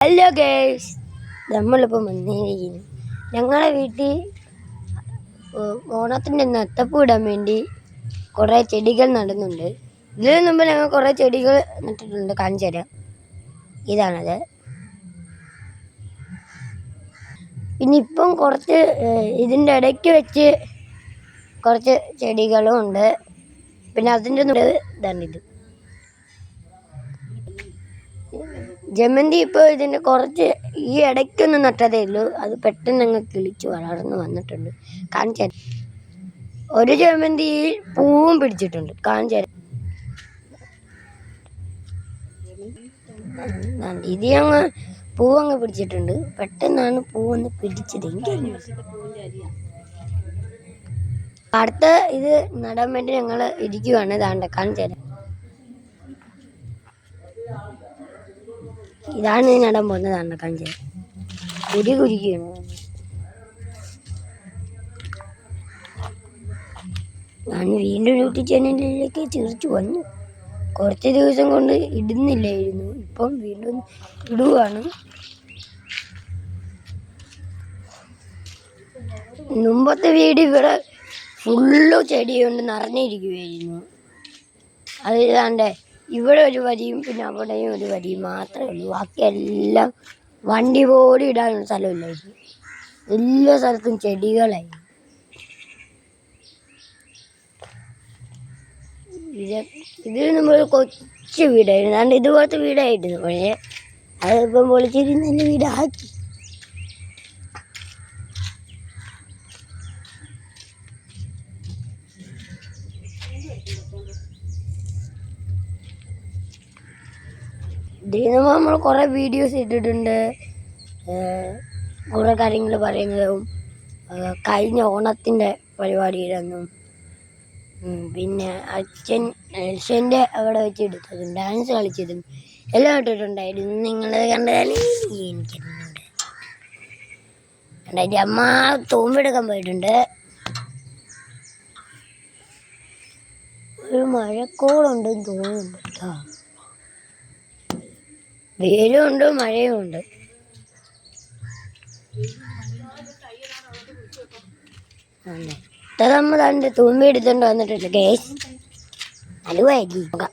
Hello girls, നമ്മളിപ്പോൾ വന്നിരിക്കുന്നു ഞങ്ങളുടെ വീട്ടിൽ ഓണത്തിൻ്റെ നത്തപ്പൂ ഇടാൻ വേണ്ടി കുറേ ചെടികൾ നടുന്നുണ്ട്. ഇതിനു മുമ്പ് ഞങ്ങൾ കുറേ ചെടികൾ നട്ടിട്ടുണ്ട്, കാണിച്ചു തരാം. ഇതാണത്. പിന്നെ ഇപ്പം കുറച്ച് ഇതിൻ്റെ ഇടയ്ക്ക് വെച്ച് കുറച്ച് ചെടികളും ഉണ്ട്. പിന്നെ അതിൻ്റെ ഇതാണിത് ജമന്തി. ഇപ്പോൾ ഇതിൻ്റെ കുറച്ച് ഈ ഇടയ്ക്കൊന്നും നട്ടതേ ഉള്ളൂ. അത് പെട്ടെന്ന് അങ്ങ് കിളിച്ച് വളർന്ന് വന്നിട്ടുണ്ട്. കാണിച്ചു തരാം. ഒരു ജമന്തിയിൽ പൂവും പിടിച്ചിട്ടുണ്ട്. കാണിച്ചു തരാം. ഇത് അങ്ങ് പൂവങ്ങ് പിടിച്ചിട്ടുണ്ട്. പെട്ടെന്നാണ് പൂവൊന്ന് പിടിച്ചത്. അടുത്ത ഇത് നടാൻ വേണ്ടി ഞങ്ങൾ ഇരിക്കുവാണ്. ദാണ്ട കാണിച്ചു തരാം. ഇതാണ് ഈ നടാൻ പോകുന്നതാണ്. കാണിച്ചു തരാം. കുരിക്കുകയാണ്. ഞാൻ വീണ്ടും യൂട്യൂബ് ചാനലിലേക്ക് തിരിച്ചു വന്നു. കുറച്ച് ദിവസം കൊണ്ട് ഇടുന്നില്ലായിരുന്നു. ഇപ്പം വീണ്ടും ഇടുവാണ്. മുമ്പത്തെ വീട് ഇവിടെ ഫുള്ള് ചെടി കൊണ്ട് നിറഞ്ഞിരിക്കുകയായിരുന്നു. അത് ഇതാണ്ടേ ഇവിടെ ഒരു വരിയും പിന്നെ അവിടെയും ഒരു വരിയും മാത്രമേ ഉള്ളൂ. ബാക്കിയെല്ലാം വണ്ടി പോലും ഇടാനുള്ള സ്ഥലമില്ലായിരുന്നു. എല്ലാ സ്ഥലത്തും ചെടികളായി. ഇത് നമ്മൾ കൊച്ചു വീടായിരുന്നു. അതുകൊണ്ട് ഇതുപോലത്തെ വീടായിരുന്നു. പക്ഷേ അതിപ്പം പൊളിച്ചിട്ട് നല്ല വീടാക്കി. ഇതിന് നമ്മൾ കുറേ വീഡിയോസ് ഇട്ടിട്ടുണ്ട്. കുറേ കാര്യങ്ങൾ പറയുന്നതും കഴിഞ്ഞ ഓണത്തിൻ്റെ പരിപാടിയിലൊന്നും പിന്നെ അച്ഛൻ്റെ അവിടെ വെച്ച് എടുത്തതും ഡാൻസ് കളിച്ചതും എല്ലാം ഇട്ടിട്ടുണ്ടായിരുന്നു. നിങ്ങൾ കണ്ടാൽ എനിക്കറിഞ്ഞൂടെ. എൻ്റെ അമ്മ തൂമ്പെടുക്കാൻ പോയിട്ടുണ്ട്. ഒരു മഴക്കോളുണ്ടെന്ന് തോന്നുന്നുണ്ട് കേട്ടോ. വെയിലും ഉണ്ട് മഴയും ഉണ്ട്. നമ്മൾ തണ്ട് തുമ്പി എടുത്തോണ്ട് വന്നിട്ടുണ്ട് ഗേസ്. അലുവാക്കി നോക്കാം.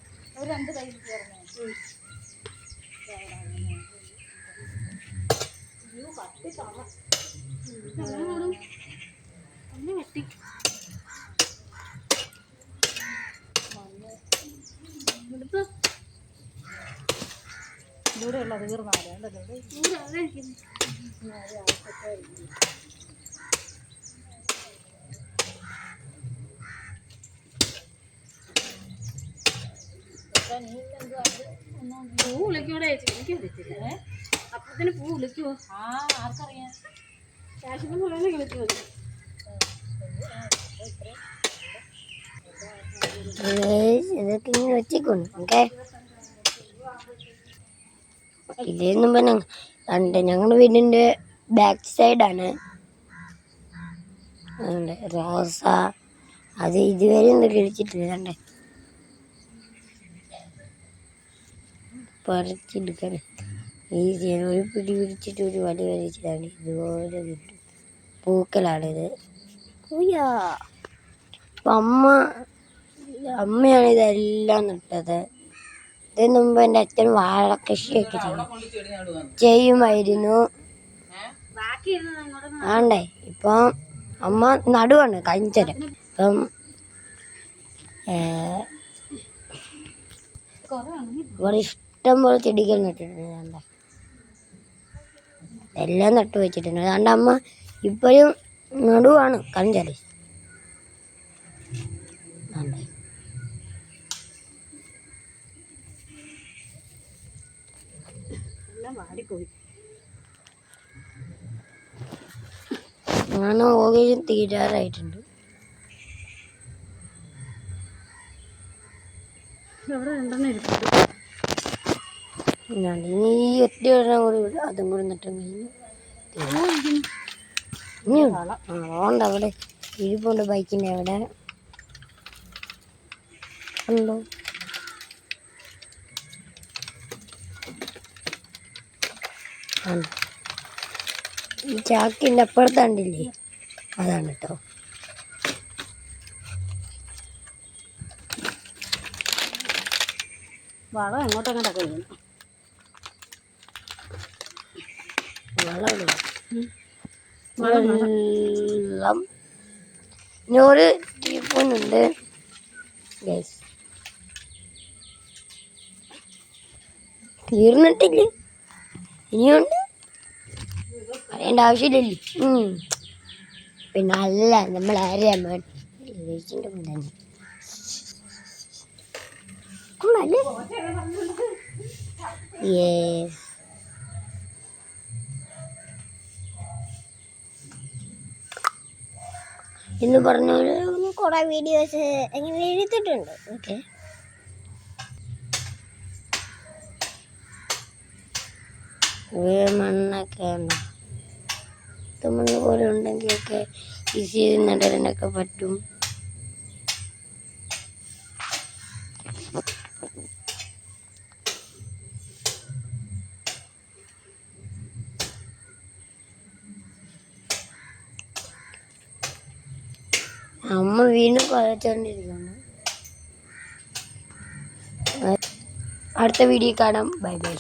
പൂ വിളിക്കൂടെ ചേച്ചി? എനിക്ക് വിളിച്ചില്ല. അപ്പത്തിന് പൂ വിളിക്കുവോ? ആർക്കറിയാം. കാശ്മീർ മുഴുവൻ വിളിക്കുമോ? ഇതൊക്കെ ഇങ്ങനെ വെച്ചേക്കുന്നു. ഓക്കെ, ഇതൊന്നും പിന്നെ കണ്ട് ഞങ്ങളുടെ വീടിൻ്റെ ബാക്ക് സൈഡാണ്. അതുകൊണ്ട് റോസ അത് ഇതുവരെ ഒന്നും കിളിച്ചിട്ടില്ല. കണ്ടേ പറിച്ചെടുക്കണം. ഈ ഒരു പിടി പിടിച്ചിട്ട് ഒരു വടി വലിച്ചതാണ്. ഇതുപോലെ കിട്ടും. പൂക്കളാണിത്. അപ്പം അമ്മയാണ് ഇതെല്ലാം നട്ടത്. ഇതിന് മുമ്പ് എൻ്റെ അച്ഛൻ വാഴ കൃഷിയൊക്കെ ചെയ്യുമായിരുന്നു. ആണ്ടേ ഇപ്പം അമ്മ നടുവാണ്. കഴിഞ്ഞര ഇപ്പം ഇവിടെ ഇഷ്ടം പോലെ ചെടികൾ നട്ടിട്ടുണ്ട്. എല്ലാം നട്ടു വെച്ചിട്ടുണ്ട്. അതുകൊണ്ട് അമ്മ ഇപ്പോഴും നടുവാണ്. കഞ്ചര വാടിപ്പോയി. അങ്ങനെ ഓകേഷൻ തീരാറായിട്ടുണ്ട്. ഇനി ഈ ഒറ്റ കൂടി അതും കൂടി നട്ടു കഴിഞ്ഞു. അതുകൊണ്ട് അവിടെ ഇരിപ്പുണ്ട്. ബൈക്കിൻ്റെ അവിടെ ഉണ്ടോ? ആണ്. ഈ ചാക്കിൻ്റെ അപ്പുറത്താണ്ടില്ലേ, അതാണ് കേട്ടോ. വളം എങ്ങോട്ടങ്ങോട്ടൊക്കെ വീണം. വെള്ളം 100 ടീസ്പൂണുണ്ട് ഗൈസ്. തീർന്നിട്ടില്ല, ഇനിയുണ്ട്, അറിയേണ്ട ആവശ്യമില്ലല്ലോ. പിന്നെ അല്ല, നമ്മൾ ആരെയാ എന്ന് പറഞ്ഞ കുറെ വീഡിയോസ് എങ്ങനെ എഴുതിയിട്ടുണ്ട്. ഓക്കെ, മണ്ണൊക്കെ മണ്ണ് പോലെ ഉണ്ടെങ്കിലൊക്കെ ഈസി നടാനൊക്കെ പറ്റും. അമ്മ വീണ്ടും കുഴച്ചോണ്ടിരിക്കുന്നു. അടുത്ത വീഡിയോ കാണാം. Bye bye.